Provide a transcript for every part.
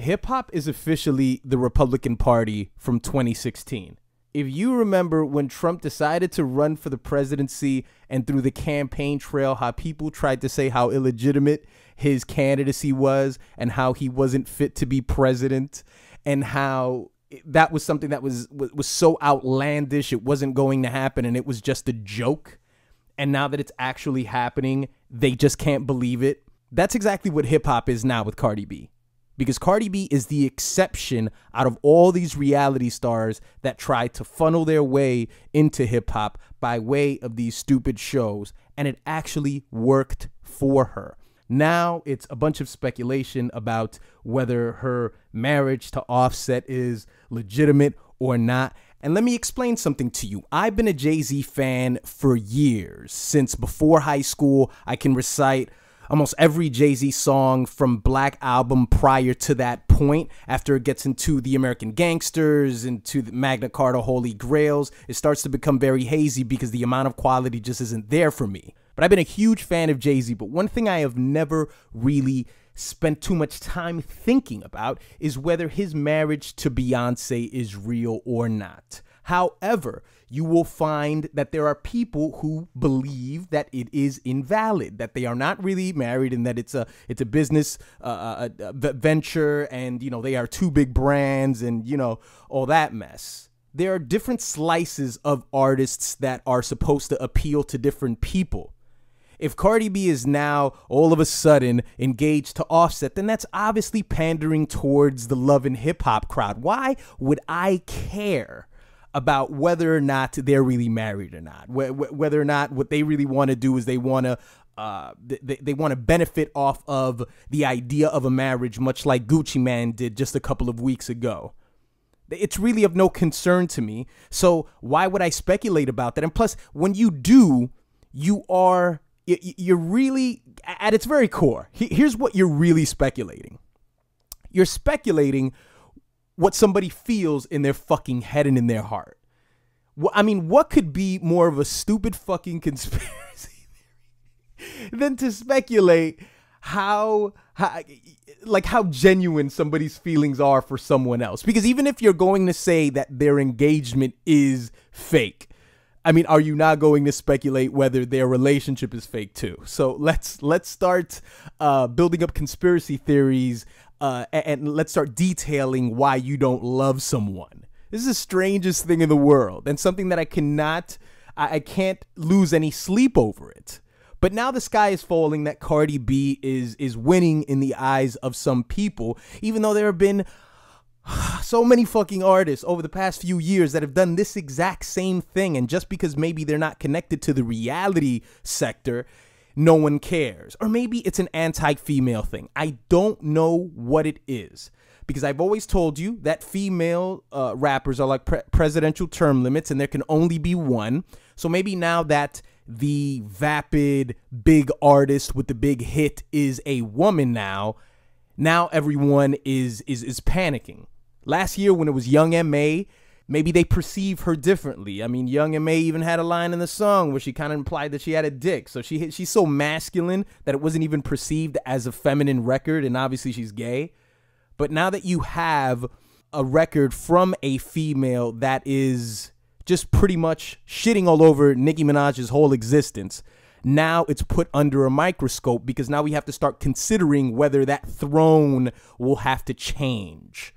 hip hop is officially the Republican Party from 2016. If you remember when Trump decided to run for the presidency and through the campaign trail, how people tried to say how illegitimate his candidacy was and how he wasn't fit to be president and how that was something that was so outlandish, it wasn't going to happen and it was just a joke. And now that it's actually happening, they just can't believe it. That's exactly what hip hop is now with Cardi B. Because Cardi B is the exception out of all these reality stars that try to funnel their way into hip hop by way of these stupid shows. And it actually worked for her. Now it's a bunch of speculation about whether her marriage to Offset is legitimate or not. And let me explain something to you. I've been a JayZ fan for years. Since before high school, I can recite almost every JayZ song from Black Album prior to that point. After it gets into the American Gangsters, into the Magna Carta Holy Grails, it starts to become very hazy because the amount of quality just isn't there for me. But I've been a huge fan of JayZ, but one thing I have never really spent too much time thinking about is whether his marriage to Beyonce is real or not. However, you will find that there are people who believe that it is invalid, that they are not really married and that it's a business venture and, you know, they are two big brands and, you know, all that mess. There are different slices of artists that are supposed to appeal to different people. If Cardi B is now all of a sudden engaged to Offset, then that's obviously pandering towards the love and hip hop crowd. Why would I care about whether or not they're really married or not? Whether or not what they really want to do is they want to benefit off of the idea of a marriage, much like Gucci Mane did just a couple of weeks ago. It's really of no concern to me. So why would I speculate about that? And plus, when you do, you're really, at its very core, here's what you're really speculating. You're speculating what somebody feels in their fucking head and in their heart. I mean, what could be more of a stupid fucking conspiracy theory than to speculate how genuine somebody's feelings are for someone else? Because even if you're going to say that their engagement is fake, I mean, are you not going to speculate whether their relationship is fake too? So let's start building up conspiracy theories and let's start detailing why you don't love someone. This is the strangest thing in the world and something that I can't lose any sleep over it. But now the sky is falling that Cardi B is winning in the eyes of some people, even though there have been so many fucking artists over the past few years that have done this exact same thing. And just because maybe they're not connected to the reality sector, no one cares. Or maybe it's an anti-female thing. I don't know what it is. Because I've always told you that female rappers are like presidential term limits and there can only be one. So maybe now that the vapid big artist with the big hit is a woman now everyone is panicking. Last year when it was Young M.A., maybe they perceive her differently. I mean, Young M.A. even had a line in the song where she kind of implied that she had a dick. So she's so masculine that it wasn't even perceived as a feminine record, and obviously she's gay. But now that you have a record from a female that is just pretty much shitting all over Nicki Minaj's whole existence, now it's put under a microscope because now we have to start considering whether that throne will have to change.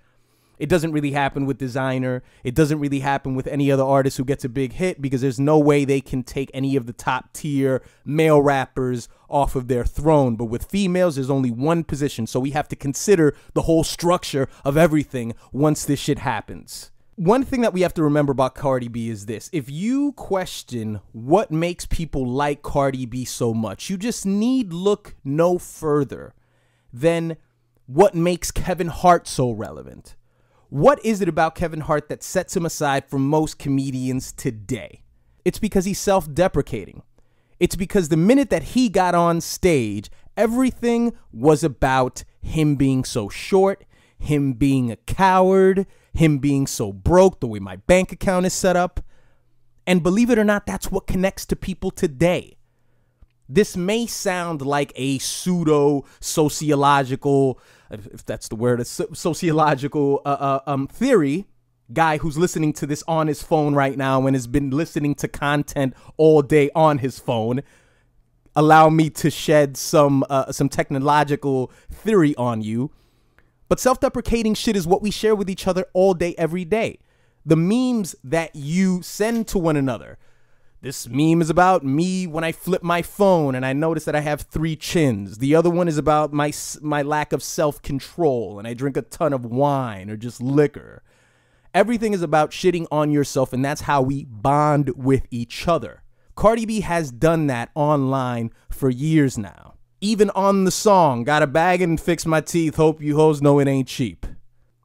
It doesn't really happen with Designer. It doesn't really happen with any other artist who gets a big hit because there's no way they can take any of the top tier male rappers off of their throne. But with females, there's only one position. So we have to consider the whole structure of everything once this shit happens. One thing that we have to remember about Cardi B is this. If you question what makes people like Cardi B so much, you just need look no further than what makes Kevin Hart so relevant. What is it about Kevin Hart that sets him aside from most comedians today? It's because he's self-deprecating. It's because the minute that he got on stage, everything was about him being so short, him being a coward, him being so broke, the way my bank account is set up. And believe it or not, that's what connects to people today. This may sound like a pseudo sociological, if that's the word, a sociological theory. Guy who's listening to this on his phone right now and has been listening to content all day on his phone. Allow me to shed some technological theory on you. But self-deprecating shit is what we share with each other all day, every day. The memes that you send to one another. This meme is about me when I flip my phone and I notice that I have 3 chins. The other one is about my lack of self-control and I drink a ton of wine or just liquor. Everything is about shitting on yourself, and that's how we bond with each other. Cardi B has done that online for years now. Even on the song, got a bag and fix my teeth, hope you hoes know it ain't cheap.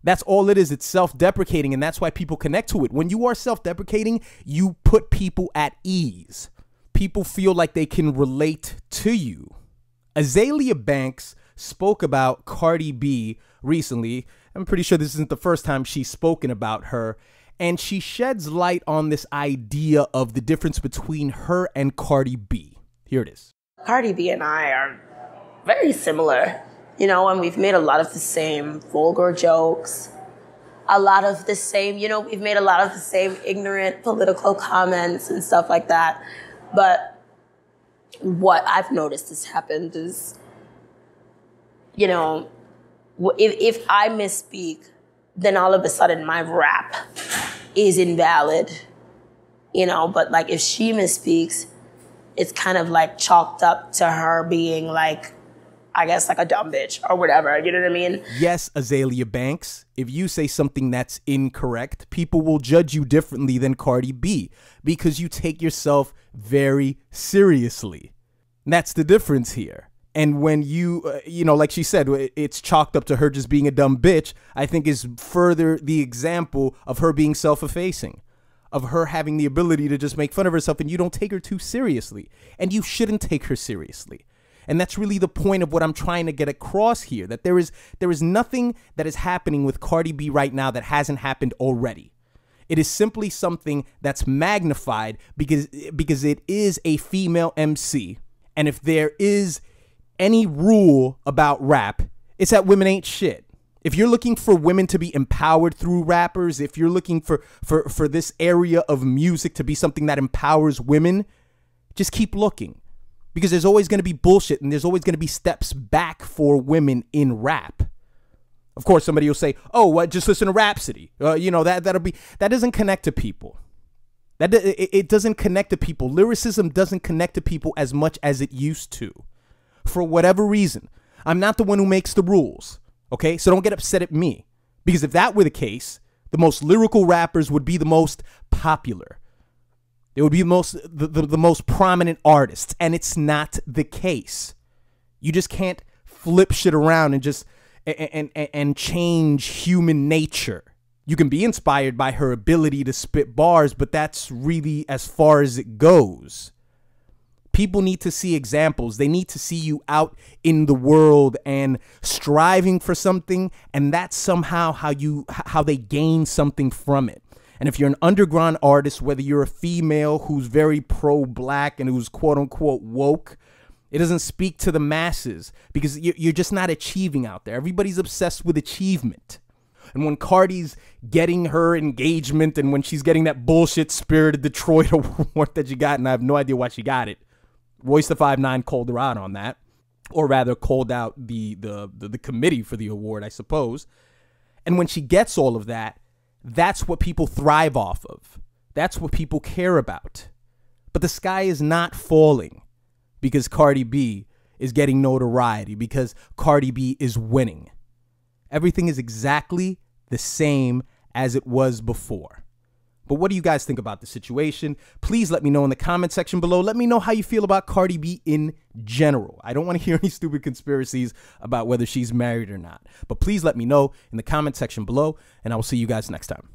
That's all it is. It's self-deprecating, and that's why people connect to it. When you are self-deprecating, you put people at ease. People feel like they can relate to you. Azealia Banks spoke about Cardi B recently. I'm pretty sure this isn't the first time she's spoken about her. And she sheds light on this idea of the difference between her and Cardi B. Here it is. Cardi B and I are very similar, and we've made a lot of the same vulgar jokes, a lot of the same, we've made a lot of the same ignorant political comments and stuff like that. But what I've noticed has happened is, if I misspeak, then all of a sudden my rap is invalid, but like if she misspeaks, it's kind of like chalked up to her being like, I guess like a dumb bitch or whatever, you know what I mean? Yes, Azealia Banks, if you say something that's incorrect, people will judge you differently than Cardi B because you take yourself very seriously. And that's the difference here. And when you, like she said, it's chalked up to her just being a dumb bitch, I think is further the example of her being self-effacing, of her having the ability to just make fun of herself and you don't take her too seriously. And you shouldn't take her seriously. And that's really the point of what I'm trying to get across here, that there is nothing that is happening with Cardi B right now that hasn't happened already. It is simply something that's magnified because it is a female MC. And if there is any rule about rap, it's that women ain't shit. If you're looking for women to be empowered through rappers, if you're looking for this area of music to be something that empowers women, just keep looking. Because there's always going to be bullshit and there's always going to be steps back for women in rap. Of course, somebody will say, oh, what? Just listen to Rhapsody. That doesn't connect to people. It doesn't connect to people. Lyricism doesn't connect to people as much as it used to. For whatever reason. I'm not the one who makes the rules, okay? So don't get upset at me. Because if that were the case, the most lyrical rappers would be the most popular. They would be the most prominent artists, and it's not the case. You just can't flip shit around and just and change human nature. You can be inspired by her ability to spit bars, but that's really as far as it goes. People need to see examples. They need to see you out in the world and striving for something, and that's somehow how they gain something from it. And if you're an underground artist, whether you're a female who's very pro-black and who's quote-unquote woke, it doesn't speak to the masses because you're just not achieving out there. Everybody's obsessed with achievement. And when Cardi's getting her engagement and when she's getting that bullshit Spirit of Detroit award that she got, and I have no idea why she got it, Royce the 5'9" called her out on that, or rather called out the committee for the award, I suppose. And when she gets all of that, that's what people thrive off of. That's what people care about. But the sky is not falling because Cardi B is getting notoriety, because Cardi B is winning. Everything is exactly the same as it was before. But what do you guys think about the situation? Please let me know in the comment section below. Let me know how you feel about Cardi B in general. I don't want to hear any stupid conspiracies about whether she's married or not. But please let me know in the comment section below, and I will see you guys next time.